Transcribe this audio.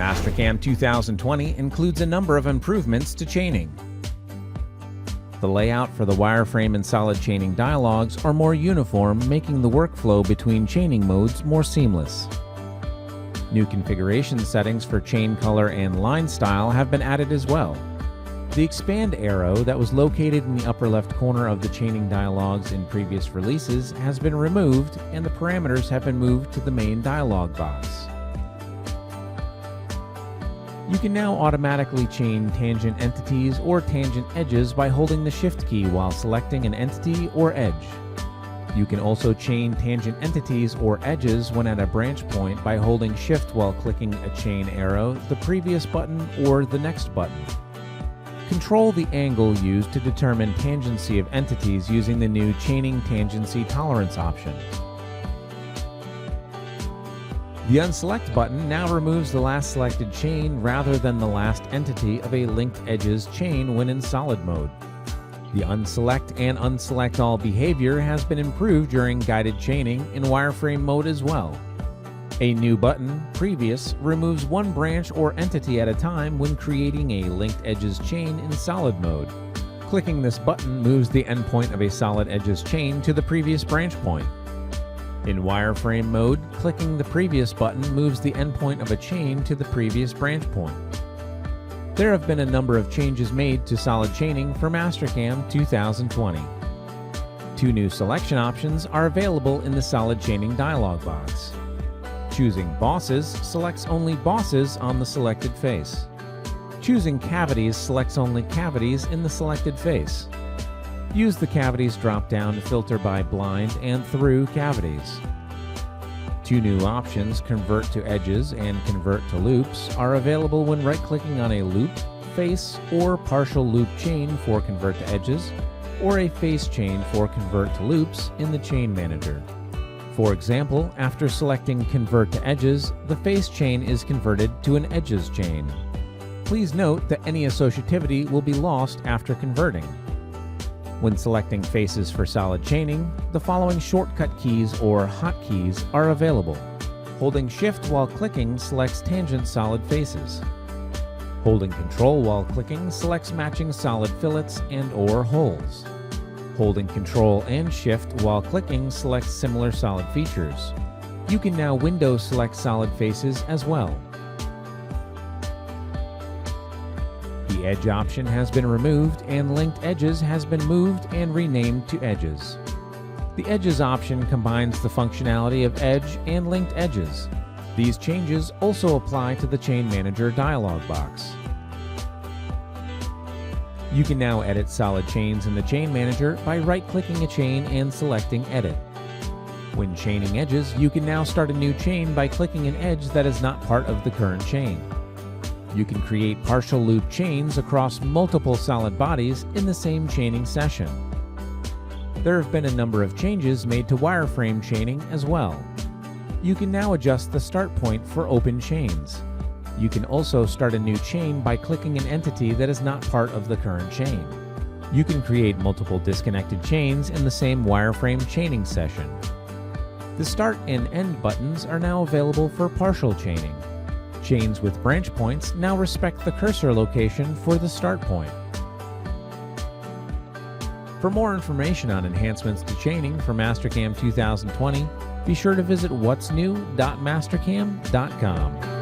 Mastercam 2020 includes a number of improvements to chaining. The layout for the wireframe and solid chaining dialogues are more uniform, making the workflow between chaining modes more seamless. New configuration settings for chain color and line style have been added as well. The expand arrow that was located in the upper left corner of the chaining dialogues in previous releases has been removed, and the parameters have been moved to the main dialog box. You can now automatically chain tangent entities or tangent edges by holding the Shift key while selecting an entity or edge. You can also chain tangent entities or edges when at a branch point by holding Shift while clicking a chain arrow, the previous button, or the next button. Control the angle used to determine tangency of entities using the new Chaining Tangency Tolerance option. The Unselect button now removes the last selected chain rather than the last entity of a linked edges chain when in solid mode. The Unselect and Unselect All behavior has been improved during guided chaining in wireframe mode as well. A new button, Previous, removes one branch or entity at a time when creating a linked edges chain in solid mode. Clicking this button moves the endpoint of a solid edges chain to the previous branch point. In wireframe mode, clicking the Previous button moves the endpoint of a chain to the previous branch point. There have been a number of changes made to solid chaining for Mastercam 2020. Two new selection options are available in the solid chaining dialog box. Choosing Bosses selects only bosses on the selected face. Choosing Cavities selects only cavities in the selected face. Use the Cavities drop-down to filter by blind and through cavities. Two new options, Convert to Edges and Convert to Loops, are available when right-clicking on a loop, face, or partial loop chain for Convert to Edges, or a face chain for Convert to Loops in the Chain Manager. For example, after selecting Convert to Edges, the face chain is converted to an edges chain. Please note that any associativity will be lost after converting. When selecting faces for solid chaining, the following shortcut keys or hotkeys are available. Holding Shift while clicking selects tangent solid faces. Holding Control while clicking selects matching solid fillets and/or holes. Holding Control and Shift while clicking selects similar solid features. You can now window select solid faces as well. The Edge option has been removed and Linked Edges has been moved and renamed to Edges. The Edges option combines the functionality of Edge and Linked Edges. These changes also apply to the Chain Manager dialog box. You can now edit solid chains in the Chain Manager by right-clicking a chain and selecting Edit. When chaining edges, you can now start a new chain by clicking an edge that is not part of the current chain. You can create partial loop chains across multiple solid bodies in the same chaining session. There have been a number of changes made to wireframe chaining as well. You can now adjust the start point for open chains. You can also start a new chain by clicking an entity that is not part of the current chain. You can create multiple disconnected chains in the same wireframe chaining session. The Start and End buttons are now available for partial chaining. Chains with branch points now respect the cursor location for the start point. For more information on enhancements to chaining for Mastercam 2020, be sure to visit whatsnew.mastercam.com.